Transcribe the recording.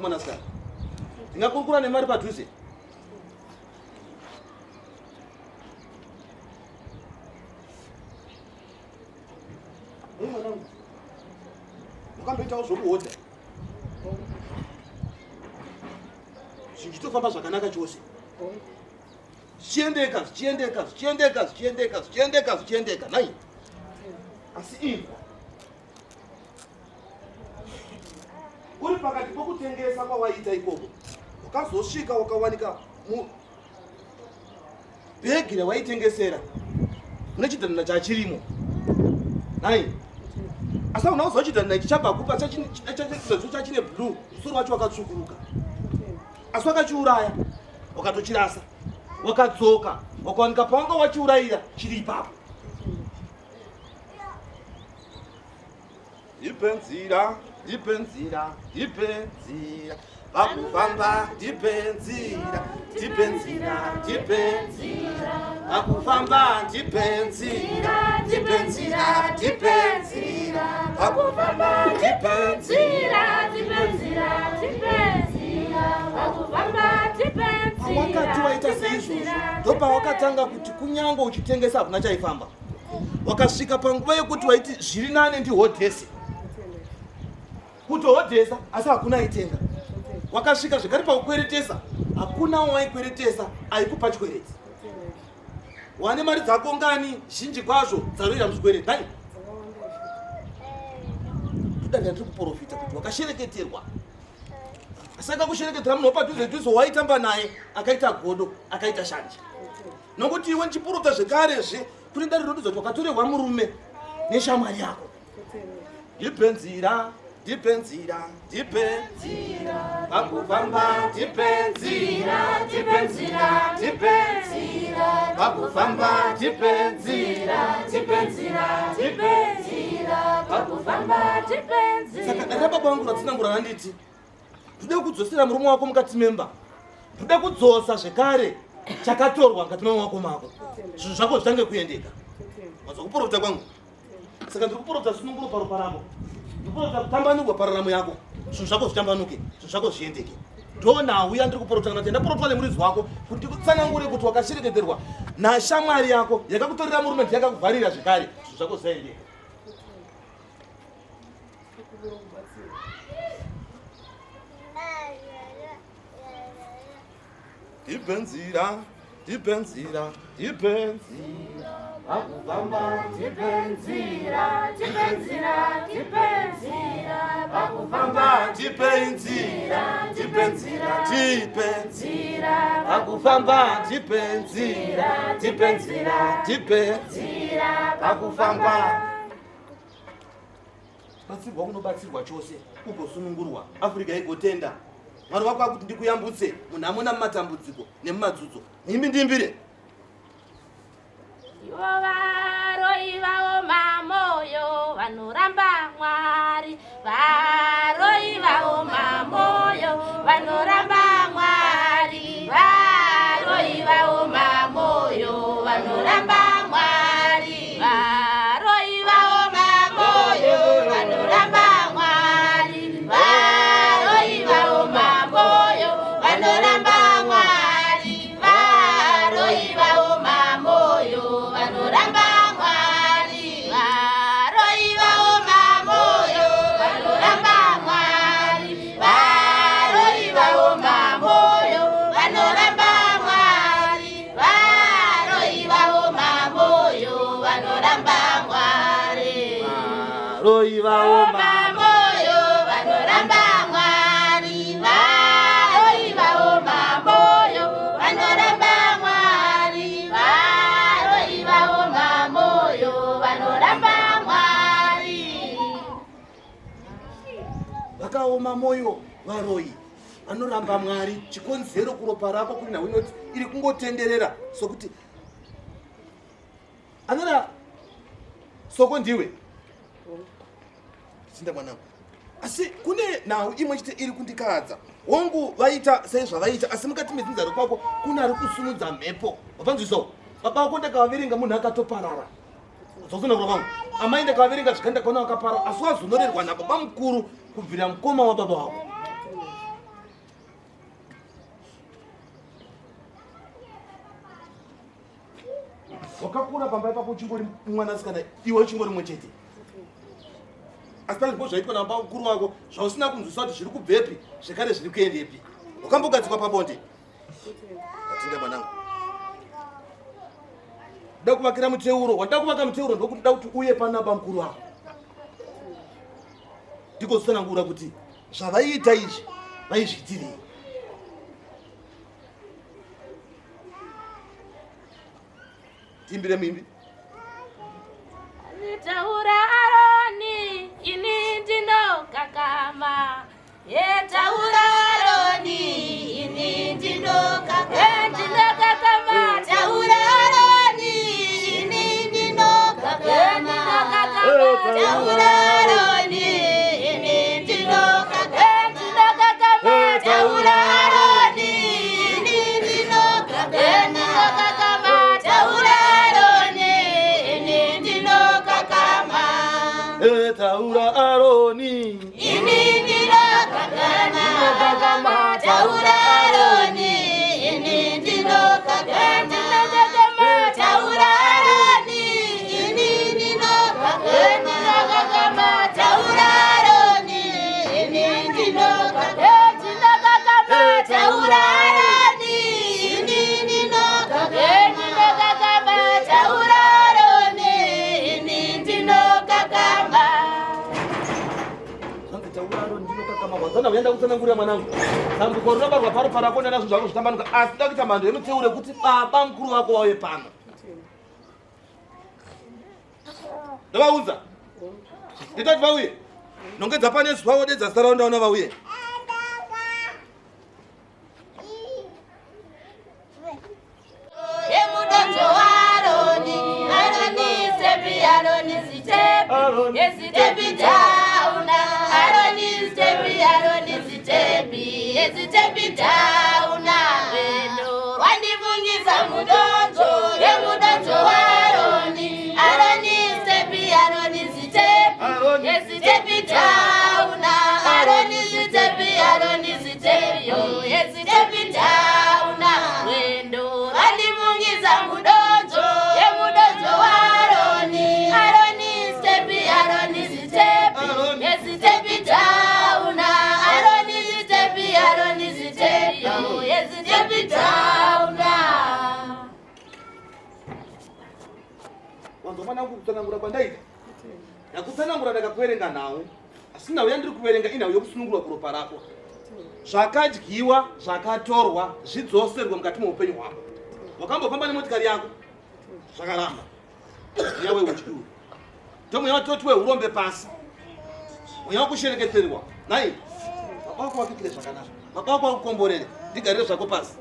kumana sikari. Ndingakurukura nemari padhuze. Mukamboitawo zvokuhodha. Zvichitofamba zvakanaka chose. Chiendeka. Nai. Asi imba. Uri pakati pokutengesa kwawaita ikoko. Ukazosvika ukawanika bhegi rawaitengesera. Unechidhanana chachirimo. Nai. Asa unauzwa chidhanana chichabva kupa chachine blue. Musoro wacho wakatsvukuruka. Asi wakachiuraya. Wakatochirasa. Wakadzoka. Wakawanika pawanga wachiurayira chiri ipapo. Dipenzira. Pakufamba dipenzira. Pakufamba dipenzira. Pakufamba dipenzira. Wakati waita seizvozvo ndopa wakatanga kuti kunyange uchitengesa hakuna chaifamba. Wakasvika panguva yekuti waiti zviri nane ndihodhese. Kutohodhesa asi hakuna aitenga. Wakasvika zvekare pakukweretesa hakuna waikweretesa aikupa chikwereti. Wane mari dzako ngani zhinji kwazvo dzaroira muzvikwereti. Hai. Tudanga ndiri kuprofita kuti wakashereketerwa. Saka kushereketera munhu wapadhuze waitamba naye akaita godo akaita shanje. Nokuti iwe ndichiprofita zvekarezve kuti ndarirondedza kuti wakatorerwa murume neshamwari yako. Dipenzira. Pakufamba dipenzira. Pakufamba dipenzira. Pakufamba dipenzira. Saka ndakaba kwangu ratsinangura handiti. Ndoda kudzosera murume wako mukati memba. Ndoda kudzosa zvekare chakatorwa mukati memwako mako. Zvinhu zvako zvitange kuendeka. Wazwa kuprofita kwangu. Saka ndiri kuprofita sununguro paropa rako. Ndikuprofita kutambanurwa pararamo yako. Zvinhu zvako zvitambanuke, zvinhu zvako zviendeke. Ndona uya ndiri kuprofita kana tenda kuprofita nemuridzi wako kuti kutsanangure kuti wakashereketerwa nashamwari yako yakakutorera murume yakakuvharira zvekare. Zvinhu zvako zviendeke. Dipenzira. Pakufamba dipenzira. Pakufamba dipenzira. Pakufamba dipenzira. Pakufamba. Batsirwa kunobatsirwa chose ugosunungurwa Afrika igotenda. Mwari wako akuti ndikuyambutse munhu amona mumatambudziko nemumadzudzu. Nhimbi ndimbire. Ivo varoi vaoma moyo vanoramba Mwari. Varoi vaoma moyo vanoramba Mwari. Varoi vaoma moyo vanoramba Mwari. Varoi vaoma moyo vanoramba Mwari. Varoi vaoma moyo vanoramba Mwari. Varoi vaoma moyo vanoramba Mwari. Varoi vaoma moyo vanoramba Mwari. Varoi vaoma moyo vanoramba Mwari. Varoi vaoma moyo vanoramba Mwari. Varoi vaoma moyo vanoramba Mwari. Varoi vaoma moyo vanoramba Mwari. Varoi vaoma moyo vanoramba Mwari. vakaoma moyo varoi vanoramba Mwari. Chikonzero kuropa rako kuri nawe inoti iri kungotenderera sokuti anora soko ndiwe. Sinda mwanangu. Asi kune nhau imwe chete iri kundikadza. Wangu vaita sezvavaita asi mukati medzinzaro kwako kuna ari kusunudza mhepo. Wapanzwiso? Baba wako ndakavaverenga munhu akatoparara. Zosuna kulo vangu. Amai ndakavaverenga zvikanda kaona wakapara asi wazonorerwa nababa mukuru kubvira mukoma wababa wako. wakakura pamba ipapo uchingori mwanasikana iwe uchingori mumwe chete. Asi pane zvipo zvaitwa nababa mukuru wako zvausina kunzwisisa kuti zviri kubvepi zvekare zviri kuendepi. Wakambogadzikwa pabonde. Atinda mwanangu. Da kuvakira muteuro, wanda kuvaka muteuro ndokuti da kuti uye pana baba mukuru wako. Ndiko kusanangura kuti zvavaiita izvi vaizviitirei. Timbire mimbi. Taura Aroni, ini ndino kakama. Taura Aroni, ini ndino kakama. Taura Aroni, ini ndino kakama. Taura Aroni, ini ndino kakama. Taura Aroni, ini ndino kakama. Taura Taura Aroni, ini ndino kakama. Taura Aroni, ini ndino kakama. Taura Aroni, ini ndino kakama. Taura Aroni, ini ndino kakama. Taura Aroni, ini ndino kakama. Taura Aroni, ini ndino kakama. Wazana uenda kusanangurira mwanangu. Dambuko rinobarwa paro parako nazvo zvako zvitambanuka. Asi da kuita mhando yemuteure kuti baba mukuru wako wauye pano. Ndavaudza. Nditoti vauye. Nongedza pane zuva wodedza zita rao ndaona vauye. Yemudonzo Aroni, Aroni stepi, Aroni stepi, yesitepi tauna. Aroni stepi, Aroni stepi, yesitepi tauna. Wendo wandivungisa mudonzo, yemudonzo Aroni, Aroni stepi, Aroni stepi, yesitepi tauna. Aroni stepi, Aroni stepi, yesitepi tauna. Wendo wandivungisa mudonzo, yemudonzo Aroni, Aroni stepi, Aroni stepi, yesitepi tauna. Aroni stepi, Aroni stepi, yesitepi tauna. Wanzofana kutsanangura kwandaita. Nakutsanangura ndakakuverenga nawo. Asi nawo yandiri kuverenga inawo yokusunungurwa kuropa rako. Zvakadyiwa, zvakatorwa, zvidzoserwe mukati muupenyu hwako. Wakambofamba nemotikari yako. Zvakaramba. Yawe uchiduru. Tomu yatoti we urombe pasi. Mweya wakushereketerwa. Nai. Baba wako wakitire zvakanaka. Baba wako wakukomborere. Ndigarire zvako pasi.